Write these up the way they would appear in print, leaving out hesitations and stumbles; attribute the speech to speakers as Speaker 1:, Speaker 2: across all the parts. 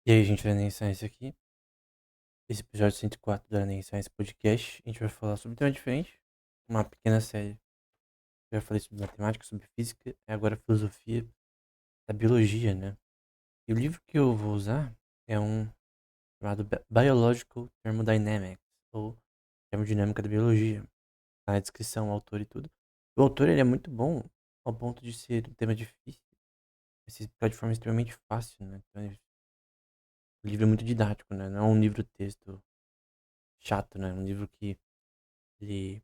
Speaker 1: E aí, gente, do Enem Science aqui. Esse episódio 104 do Enem Science Podcast. A gente vai falar sobre um tema diferente. Uma pequena série. Eu já falei sobre matemática, sobre física, e agora filosofia da biologia, né? E o livro que eu vou usar é um chamado Biological Thermodynamics, ou Termodinâmica da Biologia. Tá na descrição, o autor e tudo. O autor, ele é muito bom ao ponto de ser um tema difícil, mas se explicar de forma extremamente fácil, né? Então, o livro é muito didático, né? Não é um livro-texto chato, né? É um livro que ele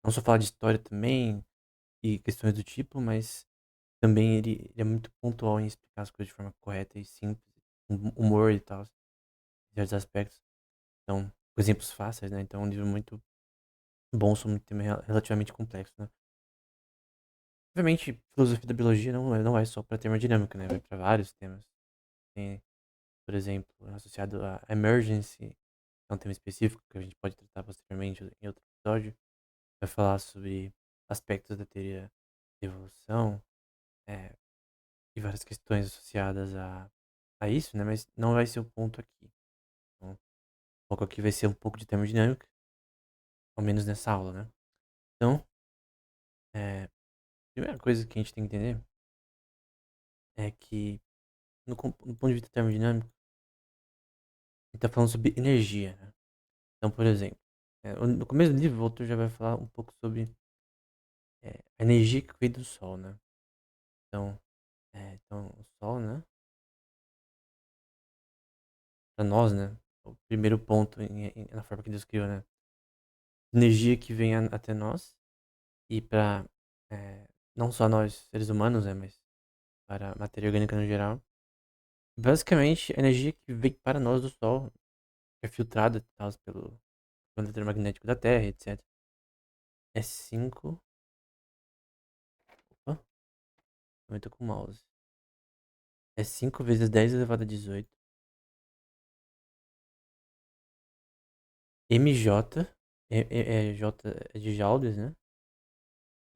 Speaker 1: não só fala de história também e questões do tipo, mas também ele é muito pontual em explicar as coisas de forma correta e simples, com humor e tal, em certos aspectos. Então, com exemplos fáceis, né? Então é um livro muito bom sobre um tema relativamente complexo, né? Obviamente, filosofia da biologia não é só para termodinâmica, né? Vai para vários temas. Tem, por exemplo, associado a emergency, é um tema específico que a gente pode tratar posteriormente em outro episódio. Vai falar sobre aspectos da teoria da evolução, é, e várias questões associadas a isso, né? Mas não vai ser o ponto aqui. Então, o foco aqui vai ser um pouco de termodinâmica, ao menos nessa aula, né? Então, a primeira coisa que a gente tem que entender é que, no ponto de vista termodinâmico, a gente tá falando sobre energia, né? Então, por exemplo, no começo do livro, o autor já vai falar um pouco sobre a energia que vem do Sol, né? Então, então o Sol, né? Para nós, né? O primeiro ponto na forma que Deus criou, né? Energia que vem até nós e para não só nós seres humanos, né, mas para a matéria orgânica no geral. Basicamente, a energia que vem para nós do Sol é filtrada e tal, pelo campo eletromagnético da Terra, etc. É 5. Opa, eu tô com o mouse. É 5 vezes 10 elevado a 18 MJ. J é de joules, né?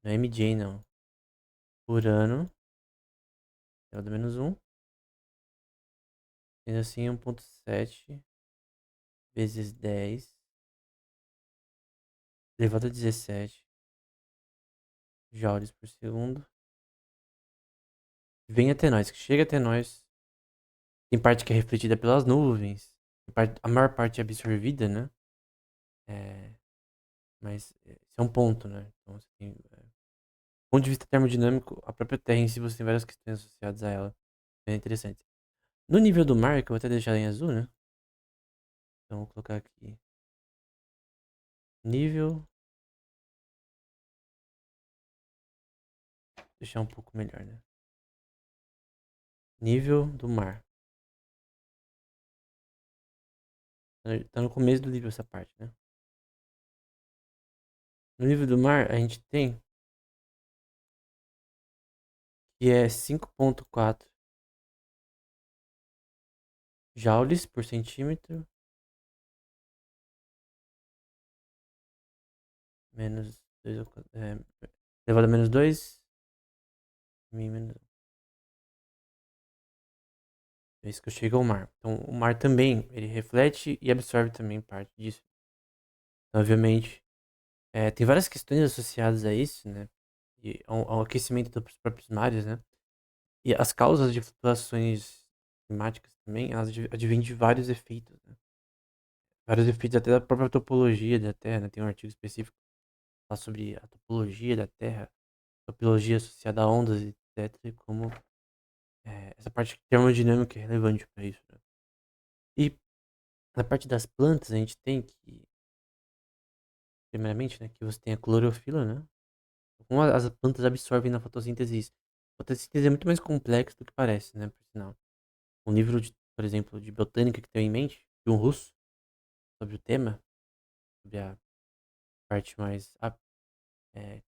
Speaker 1: Não é MJ, não. Por ano, elevado a menos um. Sendo assim, 1,7 vezes 10 elevado a 17 joules por segundo. Vem até nós, que chega até nós. Tem parte que é refletida pelas nuvens. A maior parte é absorvida, né? É, mas esse é um ponto, né? Então, assim, do ponto de vista termodinâmico, a própria Terra em si você tem várias questões associadas a ela. É interessante. No nível do mar, que eu vou até deixar em azul, né? Então vou colocar aqui. Nível. Deixar um pouco melhor, né? Nível do mar. Tá no começo do livro essa parte, né? No nível do mar, a gente tem que é 5,4 joules por centímetro menos 2 elevado a menos 2 menos. É isso que eu chego ao mar. Então, o mar também, ele reflete e absorve também parte disso. Então, obviamente, tem várias questões associadas a isso, né? E ao aquecimento dos próprios mares, né? E as causas de flutuações climáticas também, elas advêm de vários efeitos, né? Vários efeitos até da própria topologia da Terra, né? Tem um artigo específico que fala sobre a topologia da Terra, topologia associada a ondas, etc. E como essa parte termodinâmica é relevante para isso, né? E na parte das plantas, a gente tem que, primeiramente, né, que você tem a clorofila, né? Como as plantas absorvem na fotossíntese isso. A fotossíntese é muito mais complexo do que parece, né? Por sinal. Um livro, por exemplo, de botânica que tenho em mente, de um russo, sobre o tema, sobre a parte mais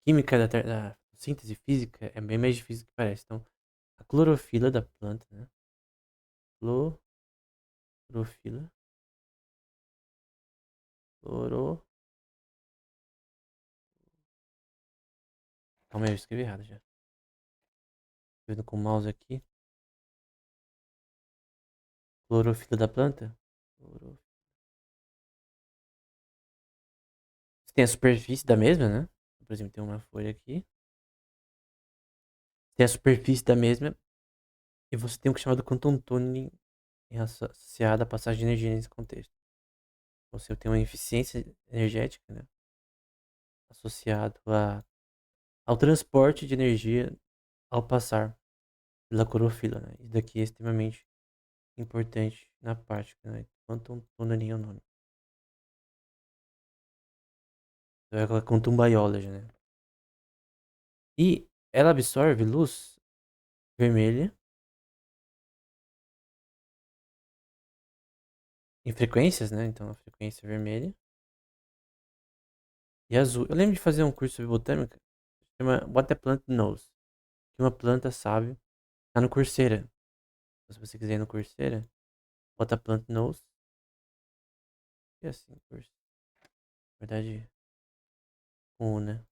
Speaker 1: química da síntese física, é bem mais difícil do que parece. Então, a clorofila da planta, né? Clorofila. Cloro... Calma aí, eu escrevi errado já. Tô vendo com o mouse aqui. clorofila da planta. Você tem a superfície da mesma, né? Por exemplo, tem uma folha aqui. Tem a superfície da mesma. E você tem o que é chamado quantum tunneling associado à passagem de energia nesse contexto. Você tem uma eficiência energética, né? Associado ao transporte de energia ao passar pela clorofila, né? Isso daqui é extremamente importante na prática, né? Quantum tunneling é o nome. Então é aquela quantum biology, né? E ela absorve luz vermelha em frequências, né? Então a frequência vermelha e azul. Eu lembro de fazer um curso sobre botânica, chama What the Plant Knows, que uma planta sabe, tá no Coursera. Então, se você quiser ir no Coursera, What the Plant Knows, é assim, curso. Na verdade, com, né?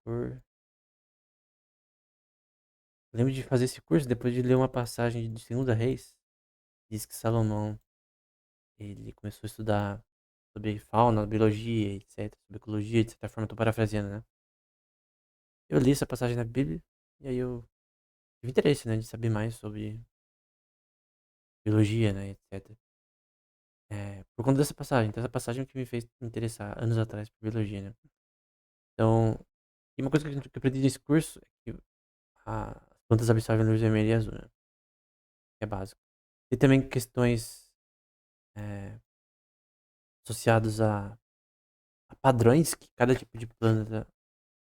Speaker 1: Por... Eu lembro de fazer esse curso depois de ler uma passagem de Segunda Reis. Diz que Salomão, ele começou a estudar sobre fauna, biologia, etc, sobre ecologia, de certa forma, tô parafraseando, né? Eu li essa passagem na Bíblia e aí eu tive interesse, né, de saber mais sobre biologia, né, etc. Por conta dessa passagem. Então, essa passagem é que me fez me interessar anos atrás por biologia, né? Então, e uma coisa que eu aprendi nesse curso é que as plantas absorvem luz vermelha e azul, né? Que é básico. E também questões é, associadas a padrões que cada tipo de planta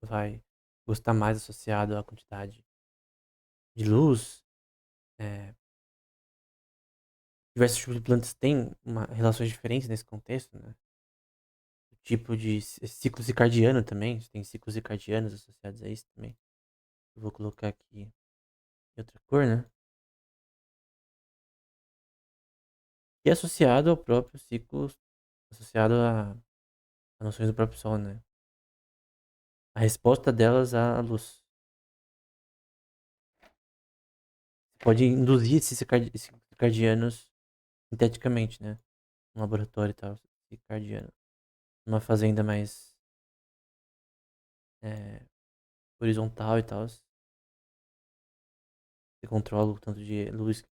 Speaker 1: vai gostar mais associado à quantidade de luz. É, diversos tipos de plantas têm relações diferentes nesse contexto, né? O tipo de ciclo circadiano também, tem ciclos circadianos associados a isso também. Eu vou colocar aqui em outra cor, né? E é associado ao próprio ciclo, associado a noções do próprio Sol, né? A resposta delas à luz. Você pode induzir esses circadianos sinteticamente, né? No laboratório e tal, circadiano. Numa fazenda mais é, horizontal e tal. Você controla o tanto de luz que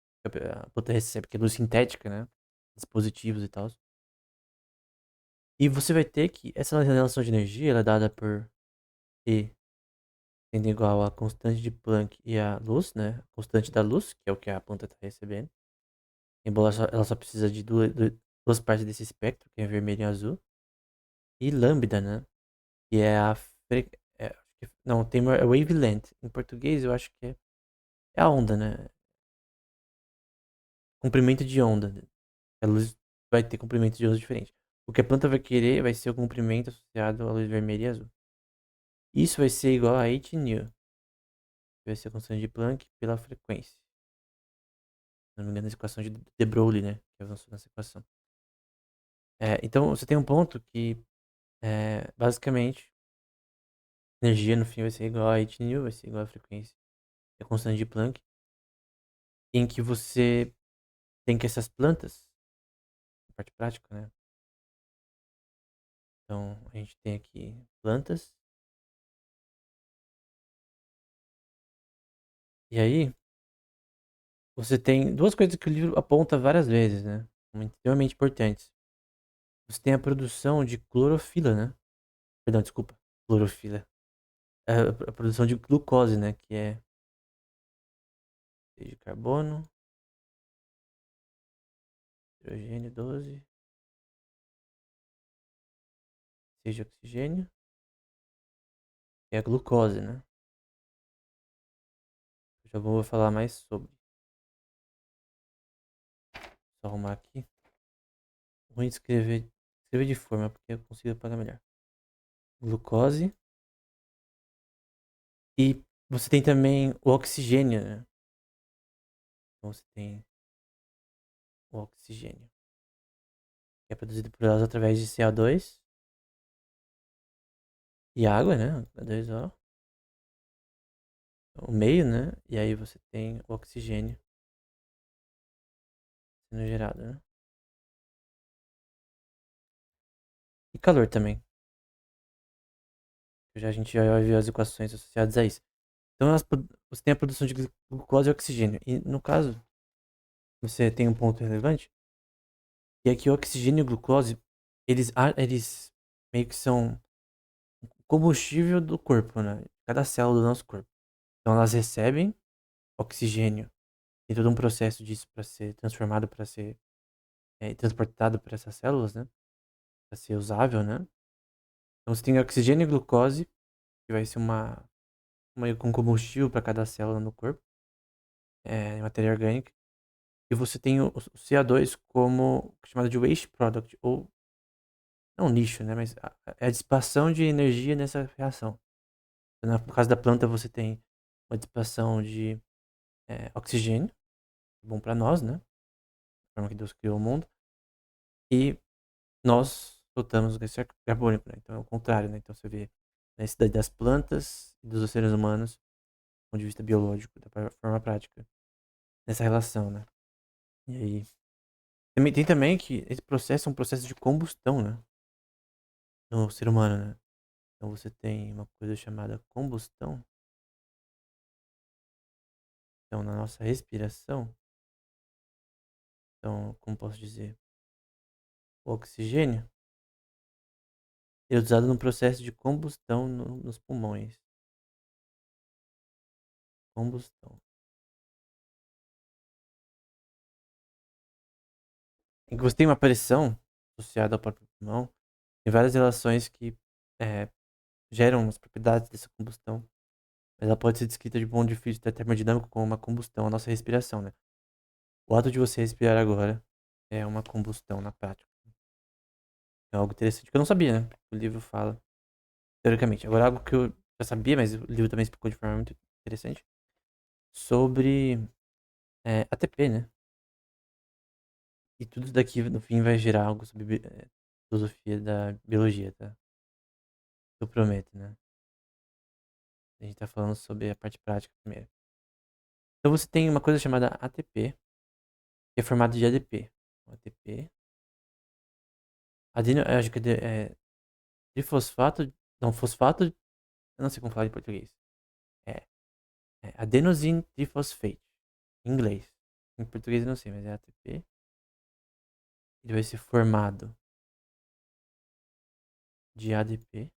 Speaker 1: a planta recebe, que é luz sintética, né? Dispositivos e tal. E você vai ter que essa relação de energia ela é dada por E sendo igual a constante de Planck e a luz, né? A constante da luz, que é o que a planta está recebendo. Embora ela só precisa de duas partes desse espectro, que é vermelho e azul. E lambda, né? Que é a não, tem uma wavelength. Em português eu acho que é a onda, né? Comprimento de onda. A luz vai ter comprimento de onda diferente. O que a planta vai querer vai ser o comprimento associado à luz vermelha e azul. Isso vai ser igual a hν, que vai ser a constante de Planck pela frequência. Se não me engano, a equação de de Broglie, né? Que avançou nessa equação. Então, você tem um ponto que, basicamente, energia no fim vai ser igual a hν, vai ser igual a frequência, a constante de Planck, em que você tem que essas plantas, na parte prática, né? Então, a gente tem aqui plantas, e aí você tem duas coisas que o livro aponta várias vezes, né? Extremamente importantes. Você tem a produção de clorofila, né? Perdão, desculpa. Clorofila. A produção de glucose, né? Que é de carbono, hidrogênio 12, seja oxigênio, que é a glucose, né? Eu já vou falar mais sobre. Só arrumar aqui. Ruim de escrever de forma, porque eu consigo apagar melhor. Glucose. E você tem também o oxigênio, né? Então você tem o oxigênio, que é produzido por elas através de CO2 e água, né? H2O. O meio, né? E aí você tem o oxigênio sendo gerado, né? E calor também. A gente já vai ver as equações associadas a isso. Então, você tem a produção de glucose e oxigênio. E, no caso, você tem um ponto relevante, que é que o oxigênio e o glucose, eles meio que são o combustível do corpo, né? Cada célula do nosso corpo. Então, elas recebem oxigênio. Tem todo um processo disso para ser transformado, para ser transportado para essas células, né? Para ser usável, né? Então, você tem oxigênio e glucose, que vai ser meio com combustível para cada célula no corpo, matéria orgânica. E você tem o CO2 como chamado de waste product, ou não lixo, né? Mas é a dissipação de energia nessa reação. Então, no caso da planta, você tem uma dissipação de oxigênio, bom para nós, né? Da forma que Deus criou o mundo. E nós soltamos gás carbônico, né? Então é o contrário, né? Então você vê a necessidade das plantas e dos seres humanos, do ponto de vista biológico, da forma prática, nessa relação, né? E aí. Tem também que esse processo é um processo de combustão, né? No ser humano, né? Então você tem uma coisa chamada combustão. Então na nossa respiração, então, como posso dizer, o oxigênio é usado no processo de combustão nos pulmões. Combustão. E você tem uma pressão associada ao próprio pulmão, tem várias relações que é, geram as propriedades dessa combustão. Mas ela pode ser descrita de ponto de vista termodinâmico como uma combustão, a nossa respiração, né? O ato de você respirar agora é uma combustão na prática. É algo interessante que eu não sabia, né? O livro fala, teoricamente. Agora, algo que eu já sabia, mas o livro também explicou de forma muito interessante, sobre ATP, né? E tudo daqui, no fim, vai gerar algo sobre filosofia da biologia, tá? Eu prometo, né? A gente tá falando sobre a parte prática primeiro. Então você tem uma coisa chamada ATP, que é formado de ADP. O ATP, acho que trifosfato, não, fosfato, eu não sei como falar em português. É, adenosine triphosphate, em inglês. Em português eu não sei, mas é ATP. Ele vai ser formado de ADP,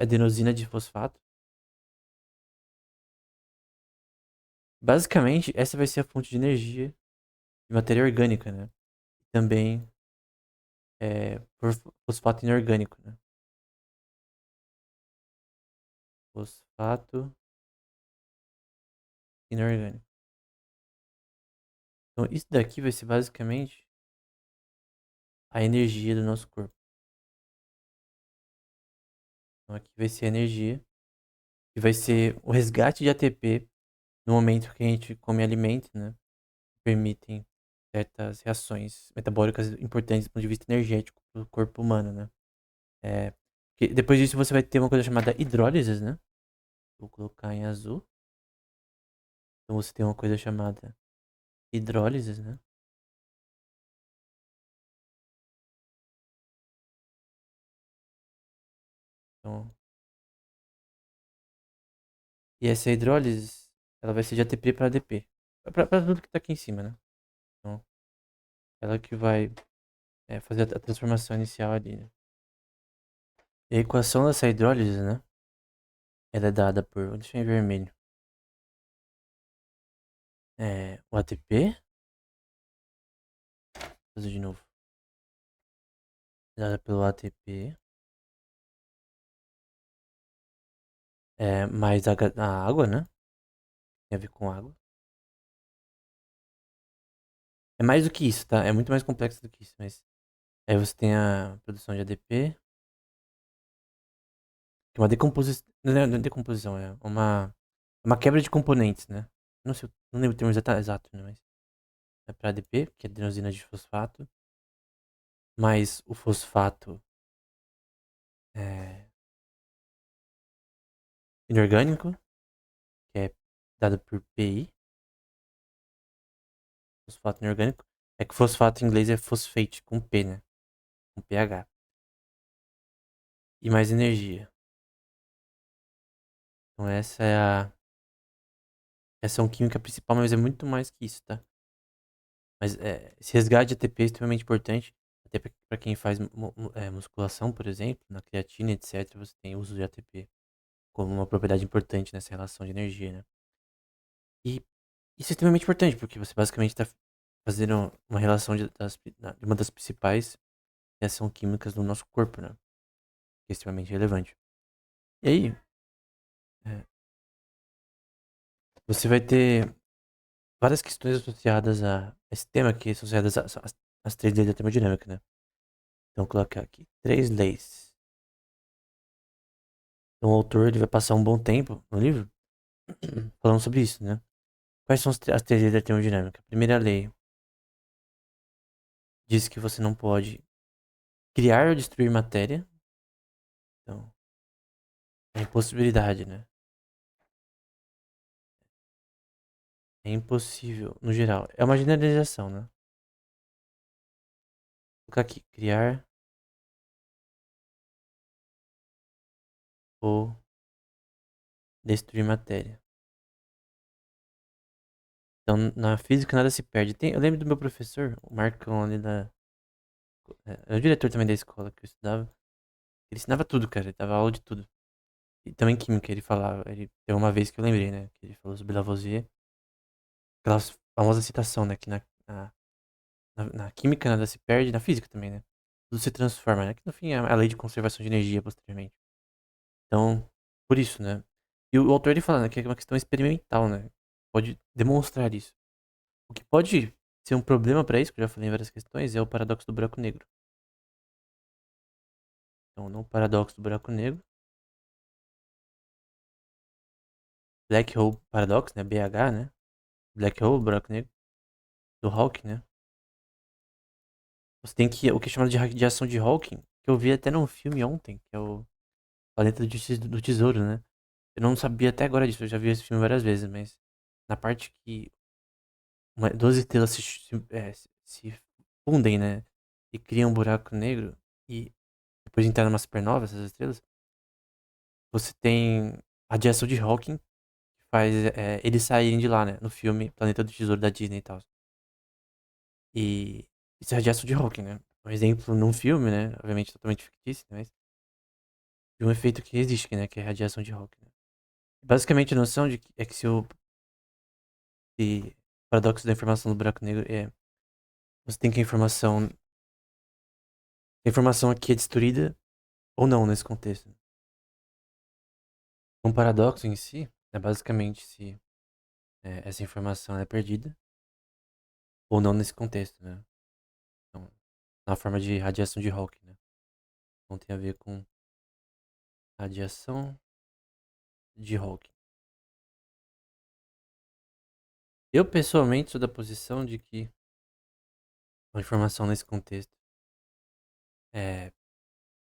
Speaker 1: adenosina de fosfato. Basicamente, essa vai ser a fonte de energia de matéria orgânica, né? Também por fosfato inorgânico, né? Fosfato inorgânico. Então, isso daqui vai ser basicamente a energia do nosso corpo. Então, aqui vai ser a energia e vai ser o resgate de ATP no momento que a gente come alimento, né? Permitem certas reações metabólicas importantes do ponto de vista energético para o corpo humano, né? Depois disso você vai ter uma coisa chamada hidrólise, né? Vou colocar em azul. Então você tem uma coisa chamada hidrólise, né? Então, e essa hidrólise, ela vai ser de ATP para ADP. Para tudo que tá aqui em cima, né? Então, ela que vai fazer a transformação inicial ali, né? E a equação dessa hidrólise, né? Ela é dada por, deixa eu ir em vermelho. O ATP, vou fazer de novo. Dada pelo ATP, mais a água, né? Tem a ver com água. É mais do que isso, tá? É muito mais complexo do que isso, mas aí você tem a produção de ADP, que é uma decomposição, não é decomposição, é uma quebra de componentes, né? Não sei, não lembro o termo exato, né? Mas é para ADP, que é adenosina de fosfato, mais o fosfato é, inorgânico, que é dado por PI, Fosfato inorgânico. É que fosfato em inglês é fosfate, com P, né? Com PH. E mais energia. Então essa é a reação química principal, mas é muito mais que isso, tá? Mas esse resgate de ATP é extremamente importante, até para quem faz musculação, por exemplo, na creatina, etc., você tem uso de ATP como uma propriedade importante nessa relação de energia, né? E isso é extremamente importante, porque você basicamente está fazendo uma relação de uma das principais reações químicas do nosso corpo, né? Que é extremamente relevante. E aí, é, você vai ter várias questões associadas a esse tema aqui, associadas às três leis da termodinâmica, né? Então, vou colocar aqui três leis. Então, o autor ele vai passar um bom tempo no livro falando sobre isso, né? Quais são as três leis da termodinâmica? A primeira lei diz que você não pode criar ou destruir matéria. Então, é impossibilidade, né? É impossível, no geral. É uma generalização, né? Vou colocar aqui, criar ou destruir matéria. Então, na física nada se perde. Eu lembro do meu professor, o Marcão ali é o diretor também da escola que eu estudava. Ele ensinava tudo, cara. Ele dava aula de tudo. E também química, ele falava. Tem uma vez que eu lembrei, né? Que ele falou sobre Lavoisier. Aquela famosa citação, né? Que na química nada se perde, na física também, né? Tudo se transforma, né? Que no fim é a lei de conservação de energia posteriormente. Então, por isso, né? E o autor ele fala, né, que é uma questão experimental, né? Pode demonstrar isso. O que pode ser um problema para isso, que eu já falei em várias questões, é o paradoxo do buraco negro. Então, no paradoxo do buraco negro, Black Hole Paradox, né? BH, né? Black Hole, buraco negro, do Hawking, né? Você tem o que é chamado de radiação de Hawking, que eu vi até num filme ontem, que é o Planeta do Tesouro, né? Eu não sabia até agora disso, eu já vi esse filme várias vezes, mas na parte que duas estrelas se fundem, né? E criam um buraco negro e depois entrar numa supernova, essas estrelas, você tem a radiação de Hawking que faz eles saírem de lá, né? No filme Planeta do Tesouro da Disney e tal. E isso é radiação de Hawking, né? Um exemplo num filme, né? Obviamente totalmente fictício, mas de um efeito que existe, né? Que é a radiação de Hawking. Né? Basicamente a noção é que se o paradoxo da informação do buraco negro você tem que a informação aqui é destruída ou não nesse contexto. Um paradoxo em si é basicamente se essa informação é perdida ou não nesse contexto, né? Então, na forma de radiação de Hawking, né? Então tem a ver com radiação de Hawking. Eu pessoalmente sou da posição de que a informação nesse contexto é,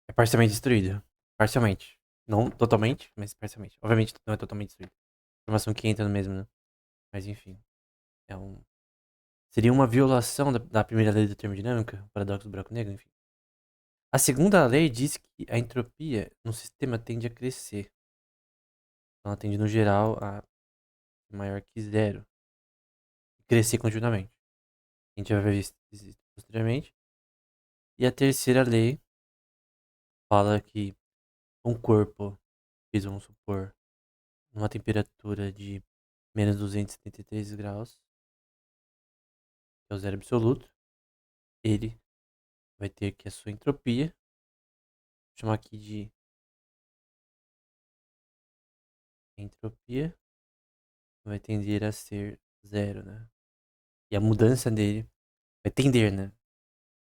Speaker 1: é parcialmente destruída. Parcialmente. Não totalmente, mas parcialmente. Obviamente não é totalmente destruída. Informação que entra no mesmo, né? Mas enfim. É um, seria uma violação da primeira lei da termodinâmica, o paradoxo do buraco negro, enfim. A segunda lei diz que a entropia no sistema tende a crescer. Então, ela tende, no geral, a ser maior que zero. E crescer continuamente. A gente vai ver isso posteriormente. E a terceira lei fala que um corpo, vamos supor, numa temperatura de menos 273 graus, que é o zero absoluto, ele vai ter que a sua entropia, vou chamar aqui de entropia, vai tender a ser zero, né? E a mudança dele vai tender, né?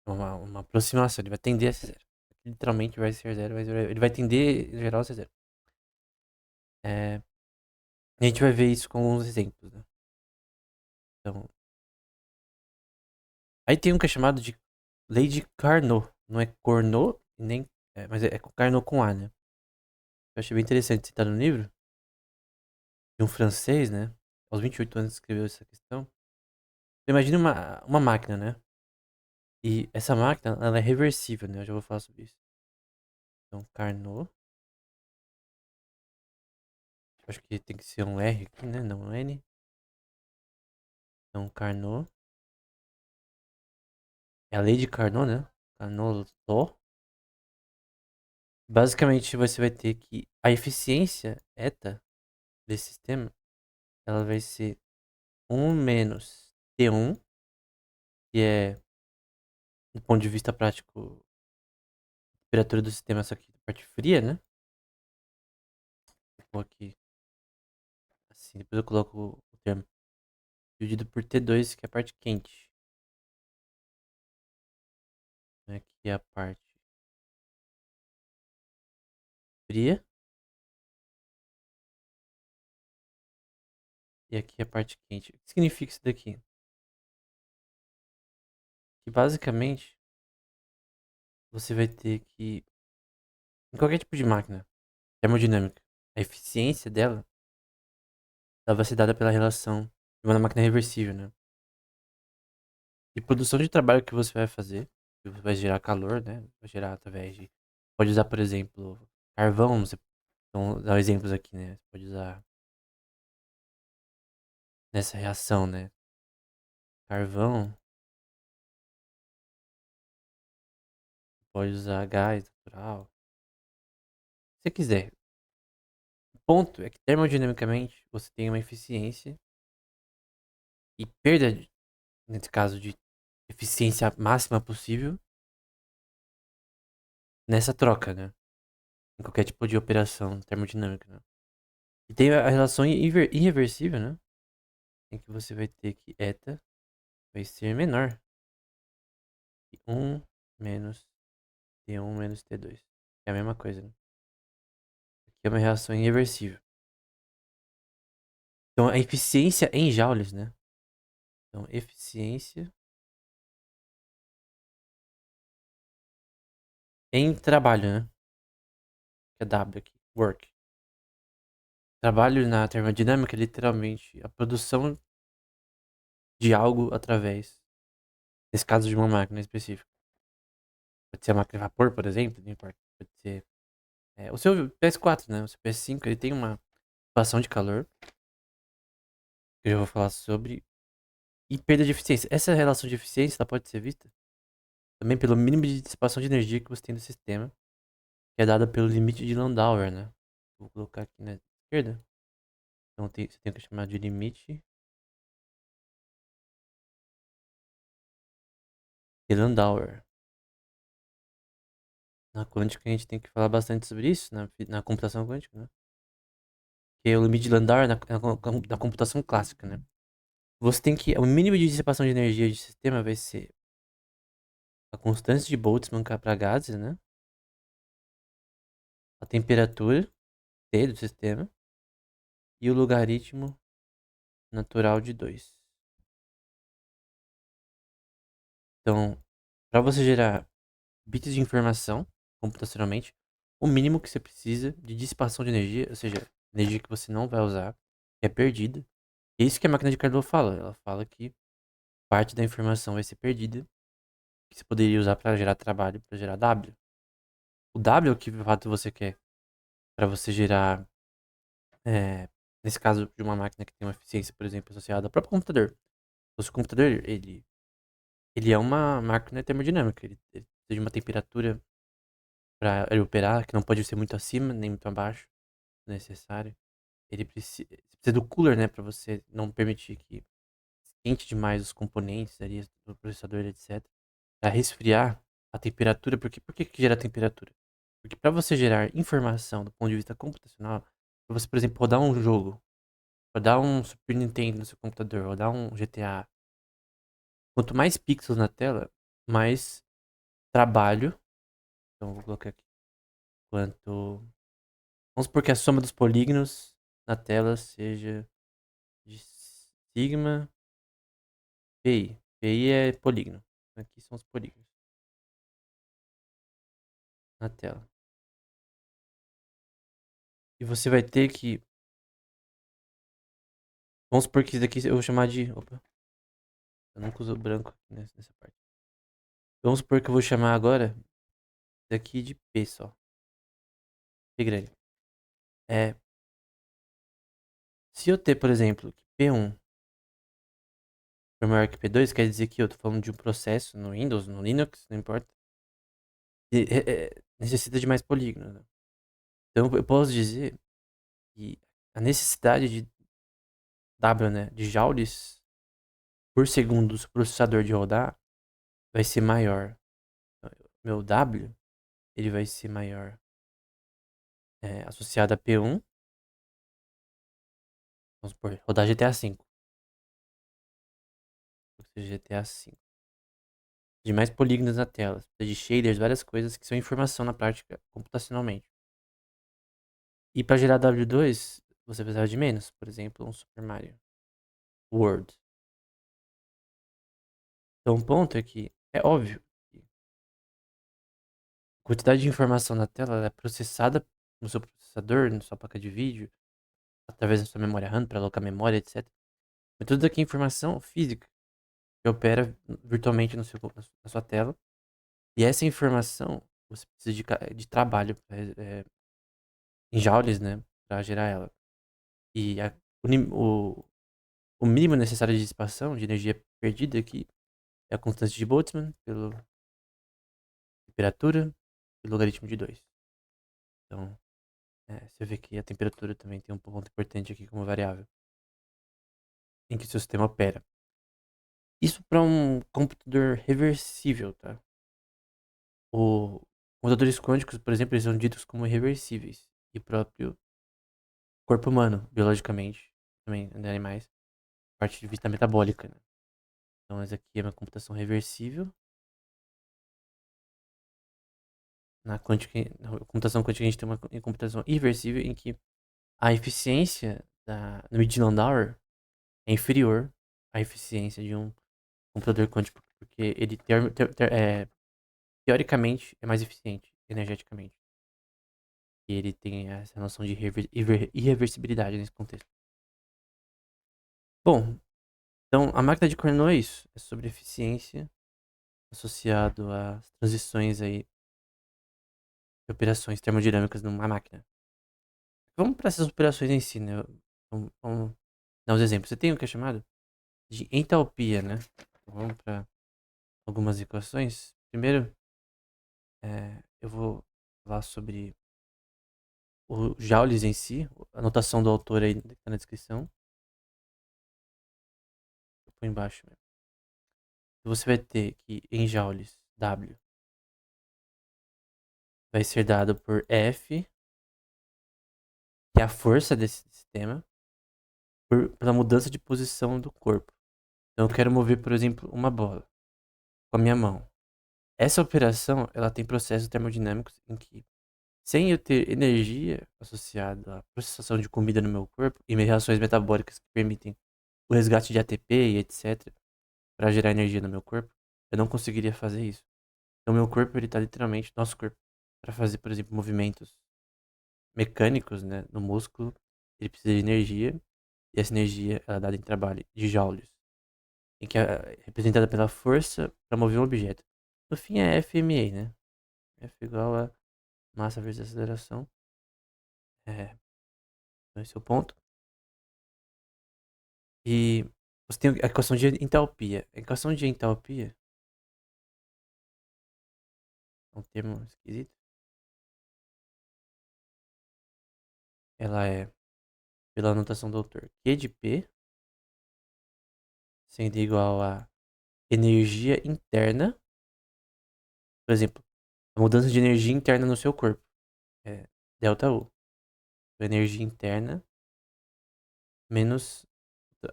Speaker 1: Uma aproximação, ele vai tender a ser zero. Literalmente vai ser zero, ele vai tender, em geral, a ser zero. É, a gente vai ver isso com alguns exemplos, né? Então, aí tem um que é chamado de Lei de Carnot. Não é Cournot, nem, mas é Carnot com A, né? Eu achei bem interessante citar no livro, de um francês, né? Aos 28 anos escreveu essa questão. Imagina uma máquina, né? E essa máquina, ela é reversível, né? Eu já vou falar sobre isso. Então, Carnot. Acho que tem que ser um R aqui, né? Não um N. Então, Carnot. É a lei de Carnot, né? Carnot Law. Basicamente, você vai ter que... A eficiência eta desse sistema, ela vai ser 1 menos T1, que é, do ponto de vista prático, a temperatura do sistema, só que a parte fria, né? Vou aqui, assim, depois eu coloco o termo. Dividido por T2, que é a parte quente. Aqui é a parte fria. E aqui é a parte quente. O que significa isso daqui? Que basicamente você vai ter que, em qualquer tipo de máquina termodinâmica, a eficiência dela, ela vai ser dada pela relação de uma máquina reversível, né? E produção de trabalho que você vai fazer, que vai gerar calor, né? Vai gerar através de. Pode usar, por exemplo, carvão. Você, então, dar exemplos aqui, né? Você pode usar nessa reação, né? Carvão, pode usar gás natural. Se você quiser. O ponto é que termodinamicamente você tem uma eficiência e perda, nesse caso, de eficiência máxima possível nessa troca, né? Em qualquer tipo de operação termodinâmica, né? E tem a relação irreversível, né? Em que você vai ter que eta vai ser menor que 1 menos T1 menos T2. É a mesma coisa, né? Aqui é uma reação irreversível. Então a eficiência em joules, né? Então eficiência em trabalho, né? Que é W aqui, work. Trabalho na termodinâmica é literalmente a produção de algo através, nesse caso, de uma máquina específica. Pode ser a máquina de vapor, por exemplo, não importa. Pode ser o seu PS4, né? O seu PS5, ele tem uma dissipação de calor, que eu já vou falar sobre, e perda de eficiência. Essa relação de eficiência ela pode ser vista também pelo mínimo de dissipação de energia que você tem no sistema, que é dada pelo limite de Landauer, né? Vou colocar aqui na esquerda. Então você tem que chamar de limite de Landauer. Na quântica a gente tem que falar bastante sobre isso, na computação quântica, né? Que é o limite de Landauer na computação clássica, né? Você tem que. O mínimo de dissipação de energia de sistema vai ser a constância de Boltzmann para gases, né? A temperatura T do sistema e o logaritmo natural de 2. Então, para você gerar bits de informação computacionalmente, o mínimo que você precisa de dissipação de energia, ou seja, energia que você não vai usar, que é perdida. É isso que a máquina de Carnot fala. Ela fala que parte da informação vai ser perdida, que você poderia usar para gerar trabalho, para gerar W. O W é o que de fato você quer para você gerar, é, nesse caso de uma máquina que tem uma eficiência, por exemplo, associada ao próprio computador. O seu computador, ele é uma máquina termodinâmica. Ele precisa de uma temperatura para ele operar, que não pode ser muito acima, nem muito abaixo, se necessário. Ele precisa do cooler, né, para você não permitir que esquente demais os componentes ali do processador, etc. Para resfriar a temperatura, porque por que gera temperatura? Porque para você gerar informação do ponto de vista computacional, para você, por exemplo, rodar um jogo, rodar um Super Nintendo no seu computador, rodar um GTA, quanto mais pixels na tela, mais trabalho. Então, vou colocar aqui. Quanto. Vamos supor que a soma dos polígonos na tela seja de sigma pi. Pi é polígono. Aqui são os polígonos na tela. E você vai ter que. Vamos supor que isso daqui eu vou chamar de. Opa. Eu nunca uso branco aqui nessa parte. Vamos supor que eu vou chamar agora daqui de P só. P grande. É, se eu ter, por exemplo, que P1 for maior que P2, quer dizer que eu tô falando de um processo no Windows, no Linux, não importa. Necessita de mais polígonos, né? Então eu posso dizer que a necessidade de W, né, de joules por segundo do processador de rodar vai ser maior. Meu W, ele vai ser maior associado a P1, vamos supor, rodar GTA V, ou seja, GTA V. De mais polígonos na tela, de shaders, várias coisas que são informação na prática computacionalmente. E para gerar W2, você precisava de menos, por exemplo, um Super Mario World. Então o ponto é que é óbvio que a quantidade de informação na tela ela é processada no seu processador, na sua placa de vídeo, através da sua memória RAM para alocar memória, etc. Mas tudo aqui é informação física que opera virtualmente na sua tela. E essa informação você precisa de trabalho em joules, né, para gerar ela. E o mínimo necessário de dissipação de energia perdida aqui é a constante de Boltzmann pela temperatura e logaritmo de 2. Então, você vê que a temperatura também tem um ponto importante aqui como variável em que o seu sistema opera. Isso para um computador reversível, tá? Computadores quânticos, por exemplo, eles são ditos como irreversíveis. E o próprio corpo humano, biologicamente, também de animais, parte de vista metabólica, né? Então, essa aqui é uma computação reversível. Na computação quântica, a gente tem uma computação irreversível em que a eficiência do Midland-Hour é inferior à eficiência de um computador quântico, porque ele teoricamente é mais eficiente energeticamente. E ele tem essa noção de irreversibilidade nesse contexto. Bom, então a máquina de Carnot é isso. É sobre eficiência associado às transições aí de operações termodinâmicas numa máquina. Vamos para essas operações em si, né? Vamos dar uns exemplos. Você tem o que é chamado de entalpia, né? Então, vamos para algumas equações. Primeiro, eu vou falar sobre o joules em si, a notação do autor aí tá na descrição. Eu ponho embaixo mesmo. Você vai ter que em joules W vai ser dado por F, que é a força desse sistema, pela mudança de posição do corpo. Então eu quero mover, por exemplo, uma bola com a minha mão. Essa operação, ela tem processos termodinâmicos em que, sem eu ter energia associada à processação de comida no meu corpo e reações metabólicas que permitem o resgate de ATP e etc, para gerar energia no meu corpo, eu não conseguiria fazer isso. Então meu corpo, ele tá literalmente, nosso corpo, para fazer, por exemplo, movimentos mecânicos, né, no músculo, ele precisa de energia, e essa energia ela é dada em trabalho de joules, em que é representada pela força para mover um objeto. No fim é FMA, né? F igual a massa vezes aceleração. Então esse é o ponto. E você tem a equação de entalpia. A equação de entalpia é um termo esquisito. Ela é, pela anotação do autor, Q de P sendo igual a energia interna. Por exemplo, a mudança de energia interna no seu corpo é delta U. Então, energia interna menos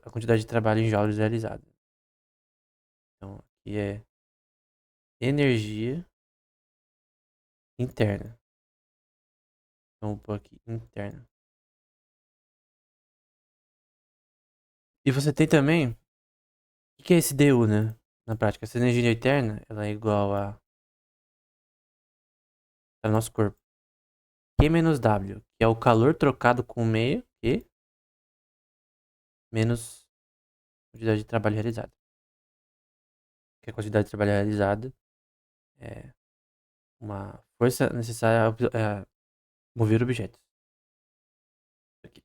Speaker 1: a quantidade de trabalho em joules realizado. Então, aqui é energia interna. Então, vou pôr aqui interna. E você tem também, o que é esse DU, né? Na prática, essa energia interna, ela é igual a nosso corpo. Q menos W, que é o calor trocado com o meio, Q, menos quantidade de trabalho realizado. que é a quantidade de trabalho realizado, é uma força necessária a mover objetos.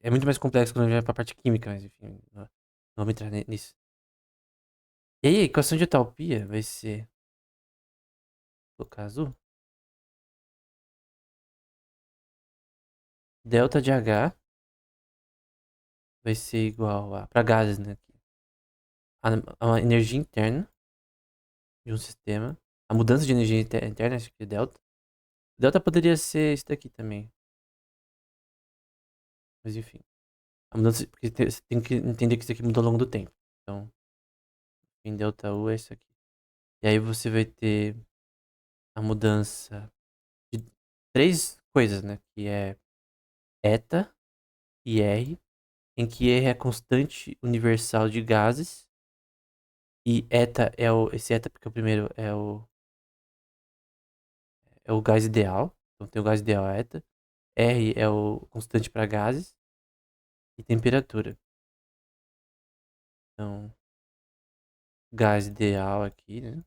Speaker 1: É muito mais complexo quando vai pra parte química, mas enfim, não vamos entrar nisso. E aí, a equação de entalpia vai ser, no caso, delta de H vai ser igual a, para gases, né? A energia interna de um sistema, a mudança de energia interna, acho que é delta. Delta poderia ser isso daqui também, mas enfim. A mudança, porque você tem que entender que isso aqui muda ao longo do tempo. Então, em delta U é isso aqui. E aí você vai ter a mudança de três coisas, né? Que é eta e R, em que R é a constante universal de gases. E eta é esse eta porque o primeiro é o gás ideal. Então tem o gás ideal eta. R é o constante para gases e temperatura. Então, gás ideal aqui, né?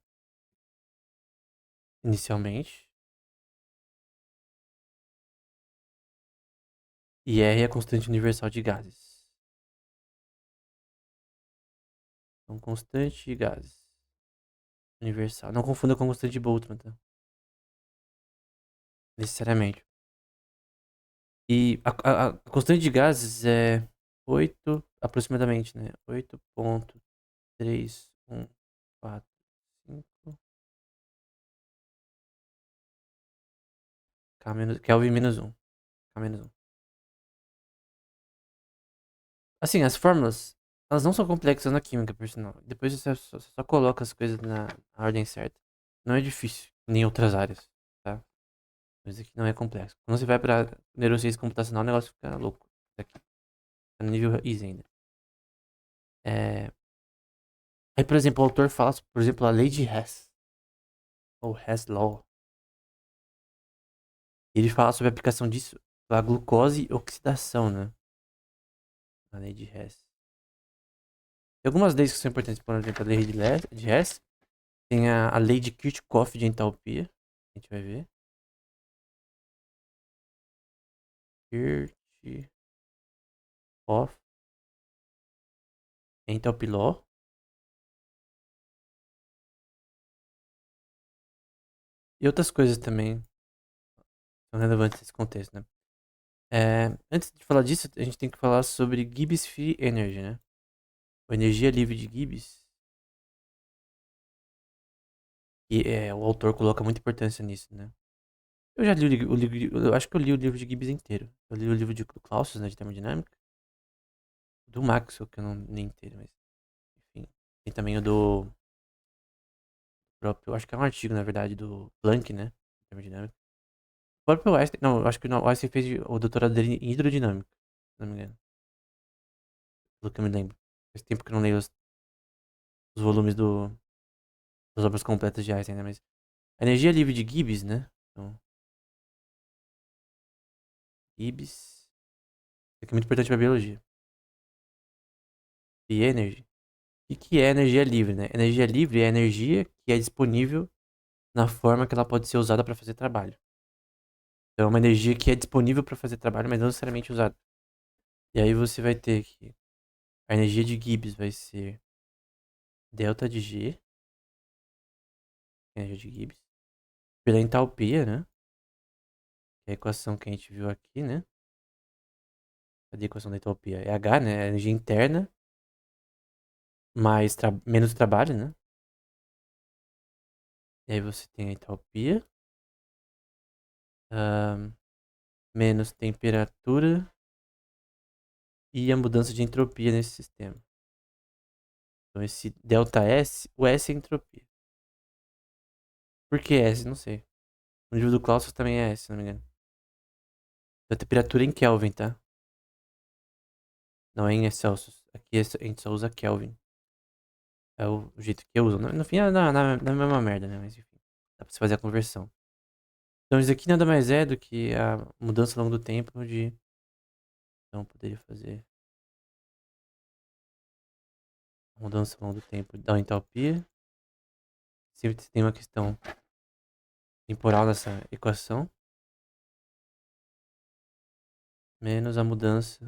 Speaker 1: Inicialmente. E R é a constante universal de gases. Então, constante de gases. Universal. Não confunda com constante de Boltzmann, tá? Necessariamente. E a constante de gases é 8 aproximadamente, né? 8,314,5 Kelvin menos um. K menos um. Assim, as fórmulas, elas não são complexas na química, por sinal. Depois você só coloca as coisas na ordem certa. Não é difícil, nem em outras áreas, tá? Mas aqui não é complexo. Quando você vai pra neurociência computacional, o negócio fica louco. Isso aqui tá no nível easy ainda. É... Aí, por exemplo, o autor fala, por exemplo, a lei de Hess, ou Hess Law. Ele fala sobre a aplicação disso para glucose e oxidação, né? A lei de Hess. Tem algumas leis que são importantes, por exemplo, a lei de Hess. Tem a lei de Kirchhoff de entalpia. A gente vai ver. Kirchhoff Enthalpy Law. E outras coisas também são relevantes nesse contexto, né? Antes de falar disso, a gente tem que falar sobre Gibbs Free Energy, né? A energia livre de Gibbs. E o autor coloca muita importância nisso, né? Eu já li o livro, eu acho que eu li o livro de Gibbs inteiro. Eu li o livro de Clausius, né, de termodinâmica. Do Maxwell, que eu não li inteiro, mas enfim. Tem também o do próprio, acho que é um artigo, na verdade, do Planck, né? Termodinâmica. O próprio Einstein, não, eu acho que não, o Einstein fez o doutorado dele em hidrodinâmica, se não me engano. Pelo que eu me lembro. Faz tempo que eu não leio os volumes das obras completas de Einstein, né? Mas a energia livre de Gibbs, né? Então, Gibbs. Isso aqui é muito importante para biologia. E energy. O que é energia livre, né? Energia livre é a energia que é disponível na forma que ela pode ser usada para fazer trabalho. Então, é uma energia que é disponível para fazer trabalho, mas não necessariamente usada. E aí você vai ter que a energia de Gibbs vai ser delta de G, energia de Gibbs, pela entalpia, né? Que é a equação que a gente viu aqui, né? Cadê a equação da entalpia? É H, né? A energia interna mais menos trabalho, né? E aí você tem a entalpia menos temperatura e a mudança de entropia nesse sistema. Então esse delta S, o S é entropia. Por que S? Não sei. No livro do Clausius também é S, se não me engano. A temperatura em Kelvin, tá? Não é em Celsius. Aqui a gente só usa Kelvin. É o jeito que eu uso. No fim é na mesma merda, né? Mas enfim. Dá pra você fazer a conversão. Então isso aqui nada mais é do que a mudança ao longo do tempo de... Então poderia fazer a mudança ao longo do tempo da entalpia sempre tem uma questão temporal nessa equação, menos a mudança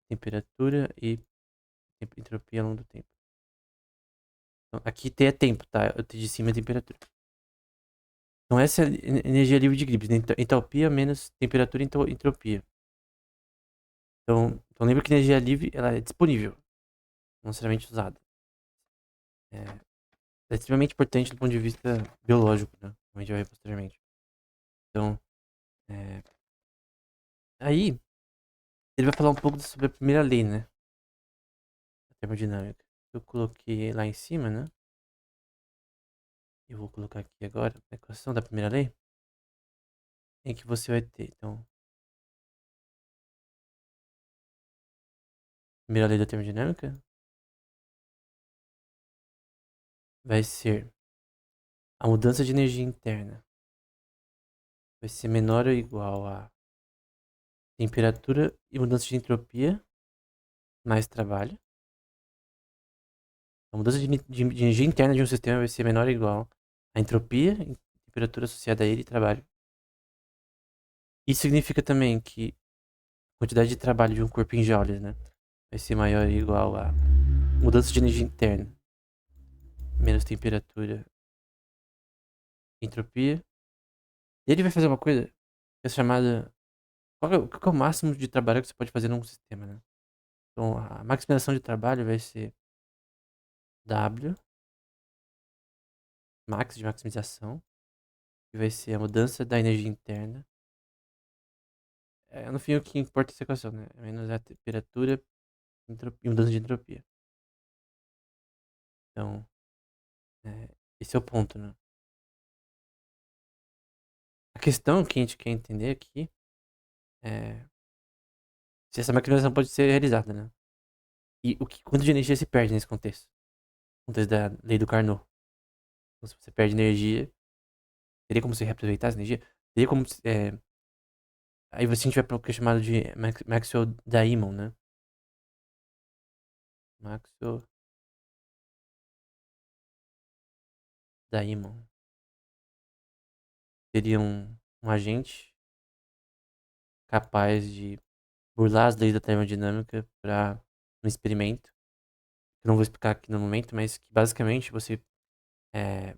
Speaker 1: de temperatura e entropia ao longo do tempo. Então, aqui T é tempo, tá? Eu te de cima é temperatura. Então essa é a energia livre de Gibbs, né? Entalpia menos temperatura e entropia. Então lembra que energia livre ela é disponível, não necessariamente usada. É extremamente importante do ponto de vista biológico, né? Como a gente vai ver posteriormente. Então, é, aí ele vai falar um pouco sobre a primeira lei, né? A termodinâmica. Eu coloquei lá em cima, né? Eu vou colocar aqui agora a equação da primeira lei. Em que você vai ter, então, primeira lei da termodinâmica vai ser a mudança de energia interna vai ser menor ou igual a temperatura e mudança de entropia mais trabalho. A mudança de energia interna de um sistema vai ser menor ou igual a entropia, temperatura associada a ele e trabalho. Isso significa também que a quantidade de trabalho de um corpo em joules, né, vai ser maior ou igual a mudança de energia interna menos temperatura, entropia. E ele vai fazer uma coisa que é chamada qual que é o máximo de trabalho que você pode fazer num sistema, né? Então a maximização de trabalho vai ser W max de maximização, que vai ser a mudança da energia interna. No fim, o que importa é essa equação, né? Menos a temperatura e mudança de entropia. Então, esse é o ponto, né? A questão que a gente quer entender aqui é se essa maximização pode ser realizada, né? E quanto de energia se perde nesse contexto? No contexto da lei do Carnot. Então, se você perde energia, teria como você reaproveitar essa energia? Teria como. Aí você a gente vai para o que é chamado de Maxwell-Diamond, né? Maxwell-Diamond. Seria um agente capaz de burlar as leis da termodinâmica para um experimento. Que eu não vou explicar aqui no momento, mas que basicamente você é,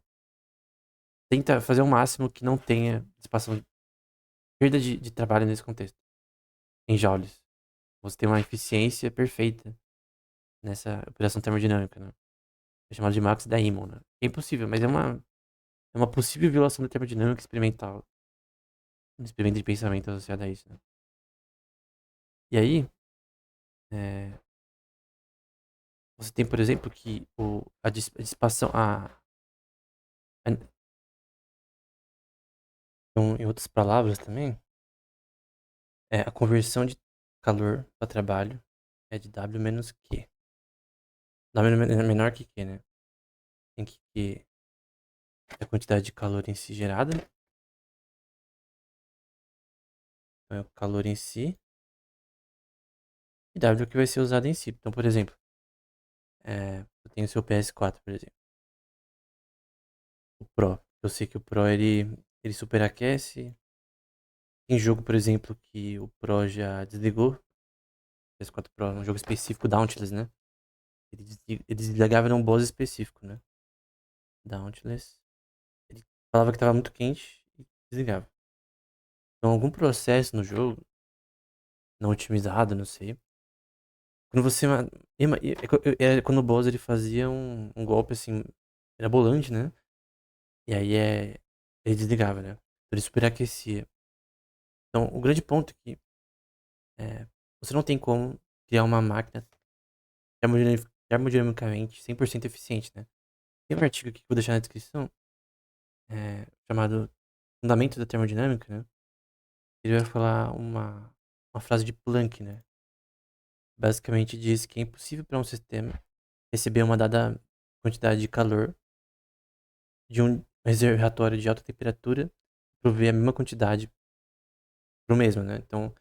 Speaker 1: tenta fazer o máximo que não tenha dissipação, perda de trabalho nesse contexto, em joules. Você tem uma eficiência perfeita nessa operação termodinâmica, né? É chamado de Max Diamond, né? É impossível, mas é uma possível violação da termodinâmica experimental. Um experimento de pensamento associado a isso, né? E aí, é, você tem, por exemplo, que a dissipação, então, em outras palavras também, a conversão de calor para trabalho é de W menos Q. W é menor que Q, né? Tem que Q é a quantidade de calor em si gerada. Então, é o calor em si. E W é o que vai ser usado em si. Então, por exemplo, eu tenho o seu PS4, por exemplo. O Pro. Eu sei que o Pro ele superaquece. Tem jogo, por exemplo, que o Pro já desligou. PS4 Pro, um jogo específico, Dauntless, né? Ele desligava num boss específico, né? Dauntless. Ele falava que tava muito quente e desligava. Então, algum processo no jogo, não otimizado, não sei. Quando você. Quando o boss ele fazia um golpe assim, mirabolante, né? E aí ele desligava, né? Ele superaquecia. Então, o grande ponto é que você não tem como criar uma máquina termodinamicamente 100% eficiente, né? Tem um artigo aqui que eu vou deixar na descrição, chamado Fundamento da Termodinâmica, né? Ele vai falar uma frase de Planck, né? Basicamente diz que é impossível para um sistema receber uma dada quantidade de calor de um reservatório de alta temperatura e prover a mesma quantidade pro mesmo, né? Então,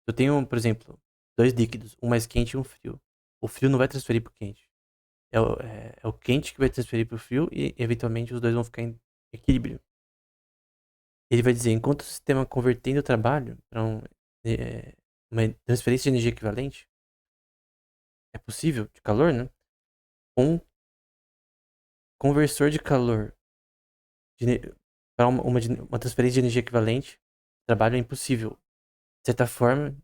Speaker 1: eu tenho, por exemplo, dois líquidos, um mais quente e um frio. O frio não vai transferir pro quente. é o quente que vai transferir pro frio e, eventualmente, os dois vão ficar em equilíbrio. Ele vai dizer, enquanto o sistema convertendo o trabalho para uma transferência de energia equivalente, é possível, de calor, né? Um conversor de calor para uma transferência de energia equivalente, trabalho é impossível. De certa forma,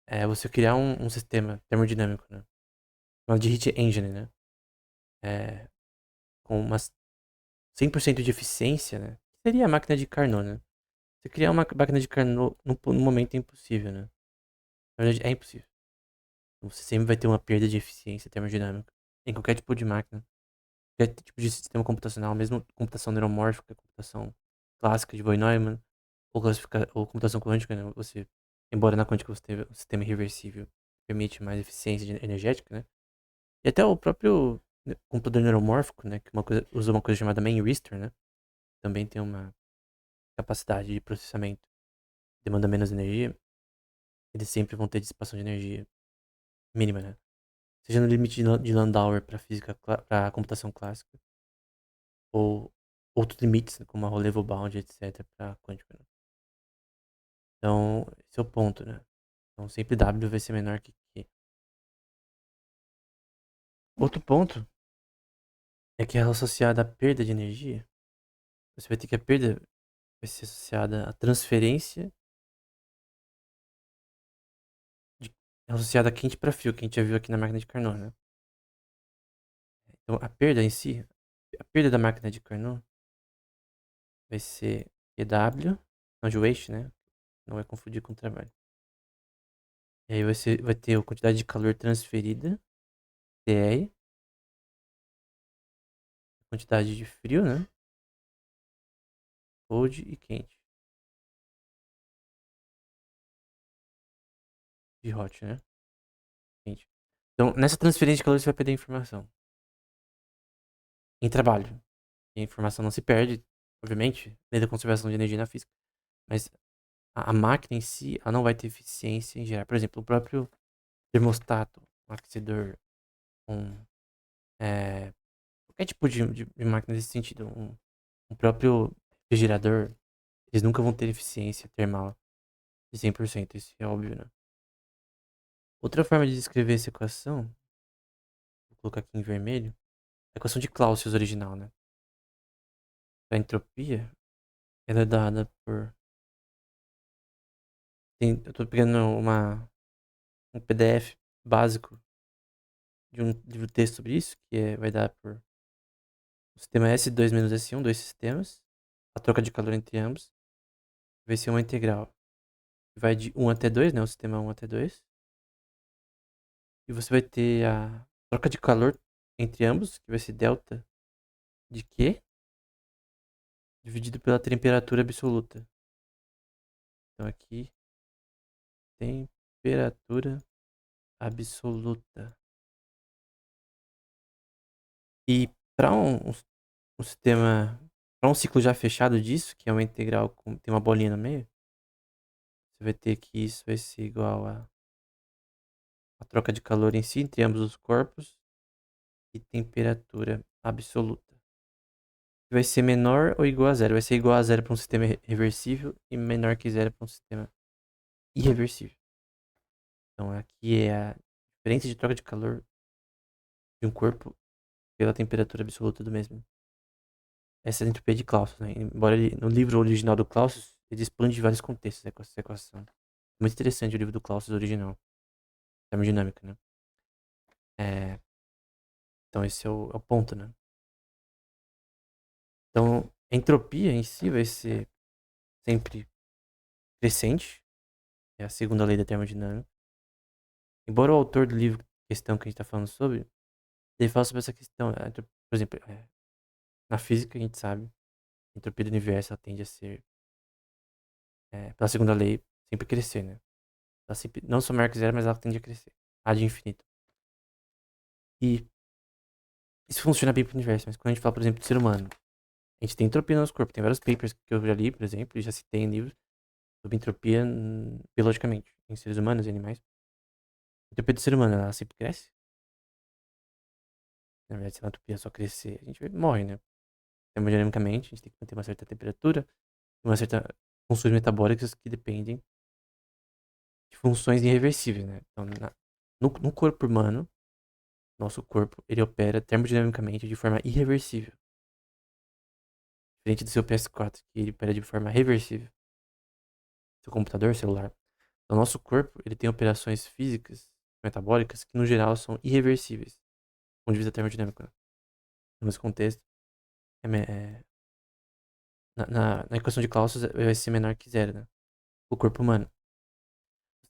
Speaker 1: é você criar um sistema termodinâmico, né? Chamado de heat engine, né? É, com umas 100% de eficiência, né? Seria a máquina de Carnot, né? Você criar uma máquina de Carnot no momento é impossível, né? Na verdade, é impossível. Então, você sempre vai ter uma perda de eficiência termodinâmica em qualquer tipo de máquina, qualquer tipo de sistema computacional, mesmo computação neuromórfica, computação clássica de Von-Neumann, ou computação quântica, né? Embora na quântica você tenha um sistema irreversível, permite mais eficiência energética, né? E até o próprio computador neuromórfico, né? Que usa uma coisa chamada main resistor, né? Também tem uma capacidade de processamento que demanda menos energia. Eles sempre vão ter dissipação de energia mínima, né? Seja no limite de Landauer para física, para computação clássica, ou outros limites, né, como a Raleigh bound, etc, para quântica, né? Então, esse é o ponto, né? Então, sempre W vai ser menor que Q. Outro ponto é que é associada à perda de energia. Você vai ter que a perda vai ser associada à transferência de, associada a quente para frio, que a gente já viu aqui na máquina de Carnot, né? Então, a perda em si, a perda da máquina de Carnot vai ser EW, não de waste, né? Não vai confundir com trabalho. E aí você vai ter a quantidade de calor transferida, TR, quantidade de frio, né? Cold e quente. De hot, né? Quente. Então, nessa transferência de calor você vai perder informação. Em trabalho. E a informação não se perde, obviamente, lei da conservação de energia na física. Mas a máquina em si, ela não vai ter eficiência em gerar. Por exemplo, o próprio termostato, um aquecedor, um, qualquer tipo de máquina nesse sentido, um próprio refrigerador, eles nunca vão ter eficiência termal de 100%, isso é óbvio, né? Outra forma de descrever essa equação, vou colocar aqui em vermelho, é a equação de Clausius original, né? A entropia, ela é dada por... eu tô pegando um PDF básico de um livro-texto sobre isso, vai dar por o sistema S2 menos S1, dois sistemas, a troca de calor entre ambos, vai ser uma integral que vai de 1 até 2, né? O sistema 1 até 2. E você vai ter a troca de calor entre ambos, que vai ser delta de Q, dividido pela temperatura absoluta. Então aqui, temperatura absoluta. E para um sistema, para um ciclo já fechado disso, que é uma integral com tem uma bolinha no meio, você vai ter que isso vai ser igual a troca de calor em si entre ambos os corpos e temperatura absoluta. Que vai ser menor ou igual a zero. Vai ser igual a zero para um sistema reversível e menor que zero para um sistema irreversível. Então aqui é a diferença de troca de calor de um corpo pela temperatura absoluta do mesmo. Essa é a entropia de Clausius, né? Embora no livro original do Clausius, ele expande vários contextos essa equação. Muito interessante o livro do Clausius original. Termodinâmica, né? É, então esse é o ponto, né? Então, a entropia em si vai ser sempre crescente. É a segunda lei da termodinâmica. Embora o autor do livro questão que a gente está falando sobre, ele fala sobre essa questão. Por exemplo, na física a gente sabe, a entropia do universo ela tende a ser, pela segunda lei, sempre crescer, né? Ela sempre, não só maior que zero, mas ela tende a crescer. A de infinito. E isso funciona bem pro universo, mas quando a gente fala, por exemplo, do ser humano, a gente tem entropia no nosso corpo. Tem vários papers que eu já li, por exemplo, e já citei em livros sobre entropia biologicamente, em seres humanos e animais. A entropia do ser humano, ela sempre cresce? Na verdade, se a entropia só crescer, a gente morre, né? Termodinamicamente, a gente tem que manter uma certa temperatura, uma certa funções metabólicas que dependem de funções irreversíveis, né? Então, no corpo humano, nosso corpo, ele opera termodinamicamente de forma irreversível. Diferente do seu PS4, que ele opera de forma reversível. Seu computador, celular. Então, nosso corpo, ele tem operações físicas, metabólicas, que no geral são irreversíveis, do ponto de vista termodinâmico, né? Nesse contexto, na equação de Clausius vai ser menor que zero, né? O corpo humano.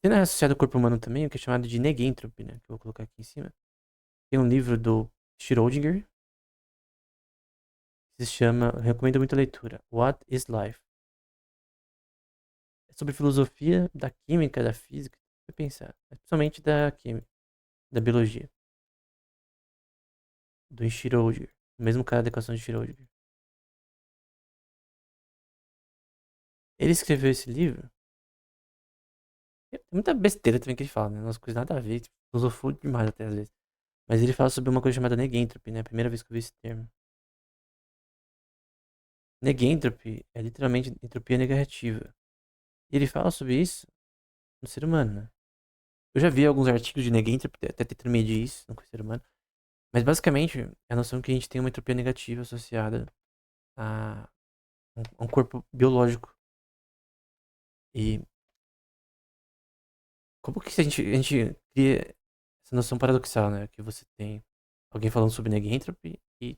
Speaker 1: Sendo associado ao corpo humano também, o que é chamado de negentropy, né? Que eu vou colocar aqui em cima. Tem um livro do Schrödinger, que se chama, eu recomendo muito a leitura, What is Life? É sobre filosofia da química, da física, você pensar, principalmente da química, da biologia, do Schrödinger, o mesmo cara da equação de Schrödinger. Ele escreveu esse livro, tem muita besteira também que ele fala, né? Umas coisas nada a ver, tipo, filosofou demais até às vezes. Mas ele fala sobre uma coisa chamada negentropy, né? A primeira vez que eu vi esse termo. Negentropy é literalmente entropia negativa. E ele fala sobre isso no ser humano, né? Eu já vi alguns artigos de negentropy, até tentar medir isso no ser humano. Mas basicamente, é a noção que a gente tem uma entropia negativa associada a um corpo biológico. E como que a gente cria essa noção paradoxal, né? Que você tem alguém falando sobre negentropy e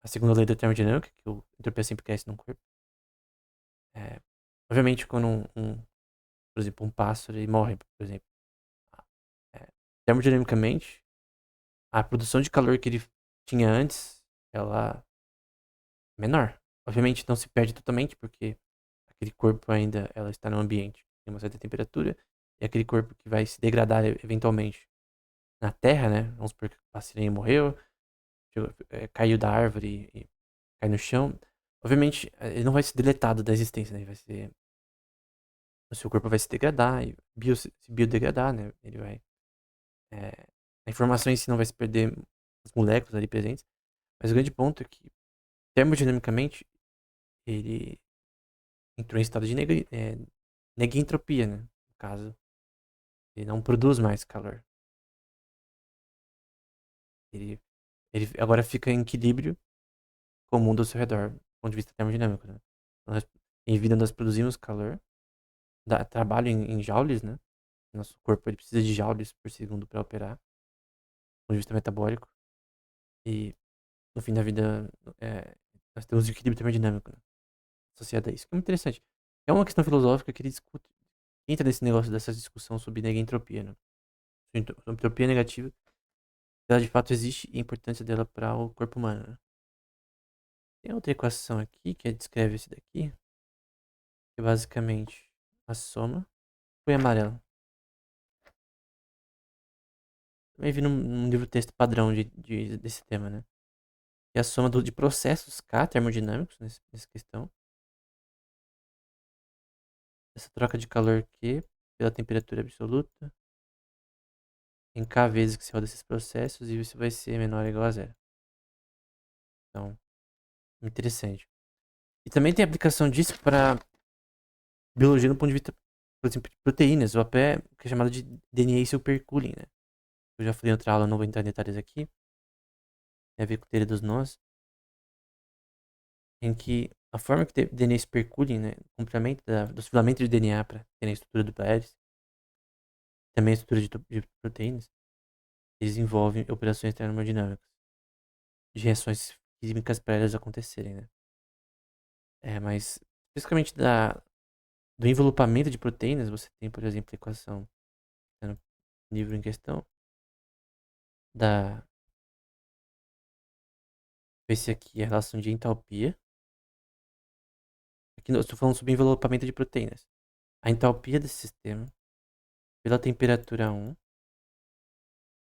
Speaker 1: a segunda lei da termodinâmica, que a entropia sempre cresce num corpo. É, obviamente, quando por exemplo, um pássaro ele morre, por exemplo. É, termodinamicamente, a produção de calor que ele tinha antes, ela é menor. Obviamente não se perde totalmente, porque aquele corpo ainda ela está no ambiente, tem uma certa temperatura, e aquele corpo que vai se degradar eventualmente na terra, né? Vamos supor que o passarinho morreu, caiu da árvore e cai no chão. Obviamente, ele não vai ser deletado da existência, né? Ele vai ser, o seu corpo vai se degradar e se biodegradar, né? Ele vai a informação em si não vai se perder, as moléculas ali presentes, mas o grande ponto é que termodinamicamente ele entrou em estado de negentropia, né? No caso, ele não produz mais calor. Ele, ele agora fica em equilíbrio com o mundo ao seu redor, do ponto de vista termodinâmico, né? Nós, em vida nós produzimos calor, dá trabalho em joules, né? Nosso corpo ele precisa de joules por segundo para operar, do ponto de vista metabólico. E no fim da vida nós temos um equilíbrio termodinâmico, né? Associado a isso. Que é muito interessante. É uma questão filosófica que ele discute, entra nesse negócio dessa discussão sobre negentropia, né? Sobre entropia negativa, ela de fato existe e a importância dela para o corpo humano, né? Tem outra equação aqui que descreve esse daqui, que é basicamente a soma. Foi amarelo. Também vi num livro texto padrão desse tema, né? Que é a soma de processos K termodinâmicos, nessa questão. Essa troca de calor Q pela temperatura absoluta em K vezes que se roda esses processos e isso vai ser menor ou igual a zero. Então, interessante. E também tem aplicação disso para biologia no ponto de vista, por exemplo, de proteínas, ou até o que é chamado de DNA supercooling, né? Eu já falei em outra aula, não vou entrar em detalhes aqui. Tem a ver com teoria dos nós, em que a forma que o DNA supercooling, né, o complemento dos filamentos de DNA para ter a estrutura do Pérez, também a estrutura de proteínas, eles envolvem operações termodinâmicas, de reações químicas para elas acontecerem, né? Mas especificamente do envelopamento de proteínas, você tem, por exemplo, a equação tá no livro em questão da esse aqui é a relação de entalpia. Aqui eu estou falando sobre envelopamento de proteínas. A entalpia desse sistema pela temperatura 1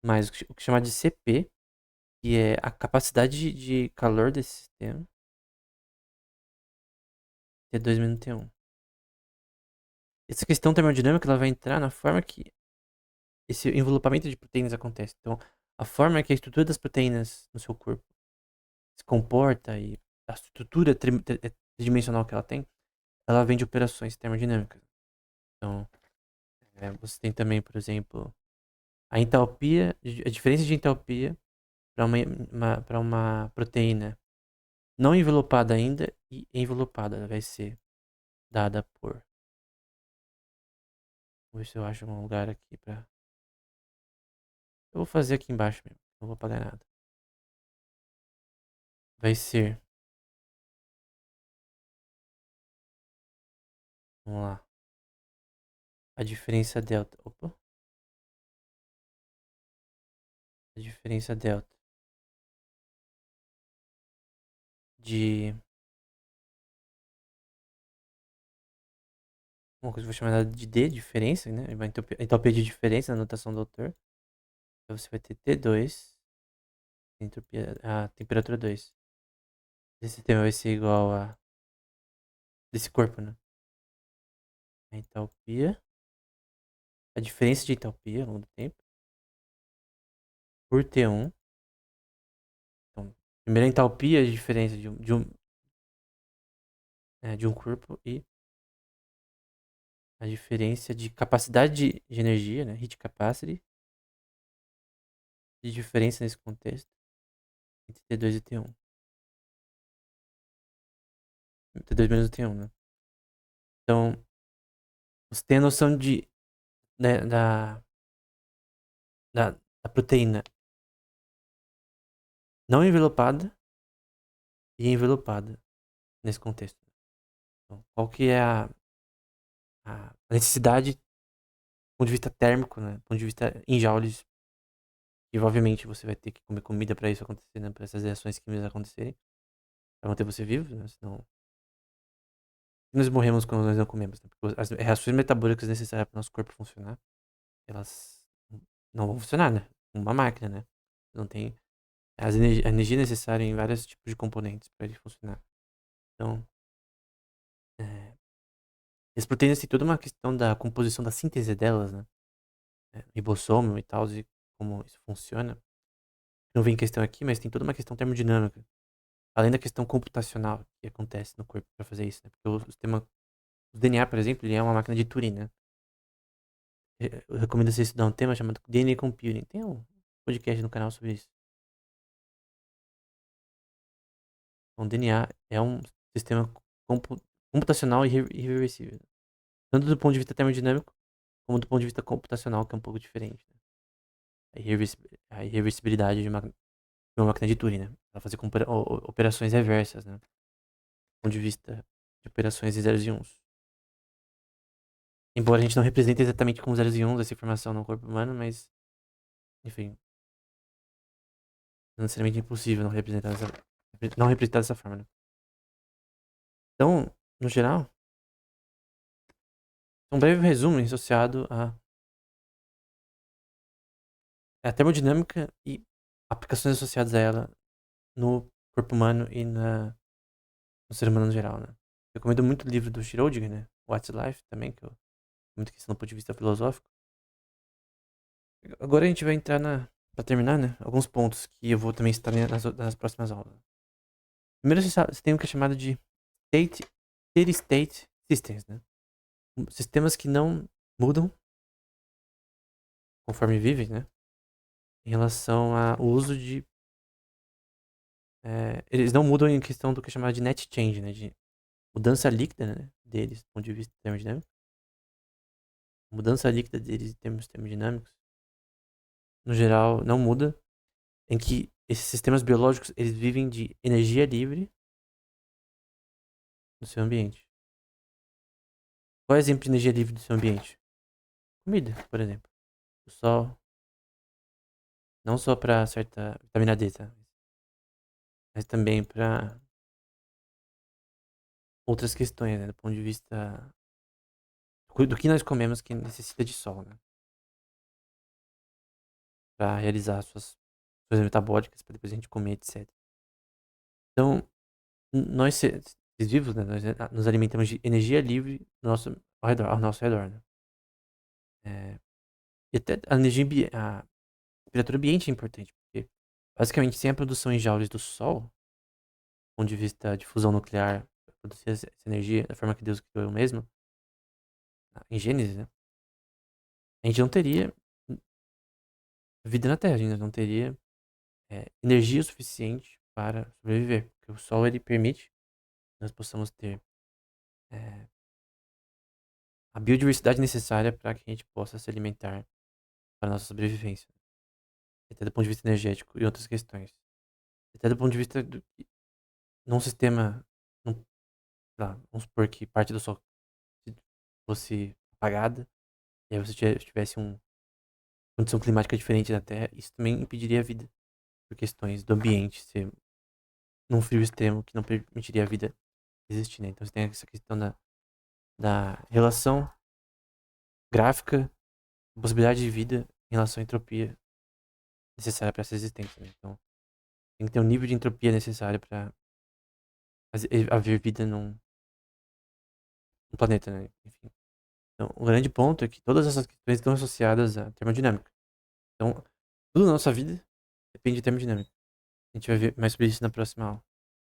Speaker 1: mais o que chama de CP, que é a capacidade de calor desse sistema, T2 menos T1. Essa questão termodinâmica ela vai entrar na forma que esse envelopamento de proteínas acontece. Então, A forma que a estrutura das proteínas no seu corpo se comporta e a estrutura tridimensional que ela tem, ela vem de operações termodinâmicas. Então, você tem também, por exemplo, a entalpia, a diferença de entalpia para uma proteína não envelopada ainda e envelopada. Ela vai ser dada por. Vou ver se eu acho um lugar aqui pra. Eu vou fazer aqui embaixo mesmo. Não vou pagar nada. Vai ser. Vamos lá. A diferença delta. Opa. A diferença delta de. Uma coisa que eu vou chamar ela de D, diferença, né? A entalpia de diferença na notação do autor. Então você vai ter T2, a temperatura 2. Esse sistema vai ser igual a. Desse corpo, né? A entalpia. A diferença de entalpia ao longo do tempo. Por T1. Então, primeiro a entalpia é a diferença de um corpo e a diferença de capacidade de energia, né? Heat capacity. De diferença nesse contexto entre T2 e T1. T2 menos o T1, né? Então, você tem a noção né, da proteína não envelopada e envelopada nesse contexto. Então, qual que é a necessidade do ponto de vista térmico, né? Do ponto de vista em joules, e obviamente você vai ter que comer comida para isso acontecer, né? Para essas reações químicas acontecerem, para manter você vivo, né? Senão nós morremos quando nós não comemos, né? Porque as reações metabólicas necessárias para o nosso corpo funcionar, elas não vão funcionar, né? Uma máquina, né? Não tem a energia necessária em vários tipos de componentes para ele funcionar. Então, é, as proteínas têm toda uma questão da composição da síntese delas, né? Ribossoma e tal, e como isso funciona. Não vem em questão aqui, mas tem toda uma questão termodinâmica. Além da questão computacional que acontece no corpo para fazer isso, né? Porque o DNA, por exemplo, ele é uma máquina de Turing, né? Eu recomendo você estudar um tema chamado DNA Computing. Tem um podcast no canal sobre isso. Então, DNA é um sistema computacional irreversível. Tanto do ponto de vista termodinâmico, como do ponto de vista computacional, que é um pouco diferente. Né? A irreversibilidade de uma máquina de Turing, né? Ela fazer operações reversas, né? Do ponto de vista de operações em zeros e uns. Embora a gente não represente exatamente com zeros e uns essa informação no corpo humano, mas, enfim, não necessariamente impossível não representar dessa forma, né? Então, no geral, um breve resumo associado à termodinâmica e aplicações associadas a ela no corpo humano e no ser humano no geral, né? Eu recomendo muito o livro do Schrödinger, né? What's Life também, que eu muito questão do ponto de vista filosófico. Agora a gente vai entrar pra terminar, né? Alguns pontos que eu vou também citar nas próximas aulas. Primeiro, você tem o que é chamado de steady state systems, né? Sistemas que não mudam conforme vivem, né? Em relação ao uso de. Eles não mudam em questão do que é chamado de net change, né? De mudança líquida, né? Deles, do ponto de vista termodinâmico. Mudança líquida deles em termos termodinâmicos, no geral, não muda. Em que esses sistemas biológicos, eles vivem de energia livre no seu ambiente. Qual é o exemplo de energia livre do seu ambiente? Comida, por exemplo. O sol, não só para certa vitamina D, tá? Mas também para outras questões, né? Do ponto de vista do que nós comemos que necessita de sol, né? Para realizar suas coisas metabólicas, para depois a gente comer, etc. Então, nós seres vivos, né? Nós nos alimentamos de energia livre ao nosso redor, né? E até a energia, temperatura ambiente é importante, porque basicamente sem a produção em joules do Sol, do ponto de vista de fusão nuclear, pra produzir essa energia da forma que Deus criou mesmo, em Gênesis, né? A gente não teria vida na Terra, a gente não teria energia suficiente para sobreviver, porque o Sol ele permite que nós possamos ter é, a biodiversidade necessária para que a gente possa se alimentar para a nossa sobrevivência, até do ponto de vista energético e outras questões. Até do ponto de vista num sistema, num, sei lá, vamos supor que parte do Sol fosse apagada, e aí você tivesse uma condição climática diferente na Terra, isso também impediria a vida, por questões do ambiente ser num frio extremo que não permitiria a vida existir, né? Então você tem essa questão da relação gráfica, possibilidade de vida em relação à entropia necessária para essa existência, né? Então tem que ter um nível de entropia necessário para haver vida num planeta, né? Enfim. Então, o grande ponto é que todas essas questões estão associadas à termodinâmica. Então, tudo na nossa vida depende de termodinâmica. A gente vai ver mais sobre isso na próxima aula.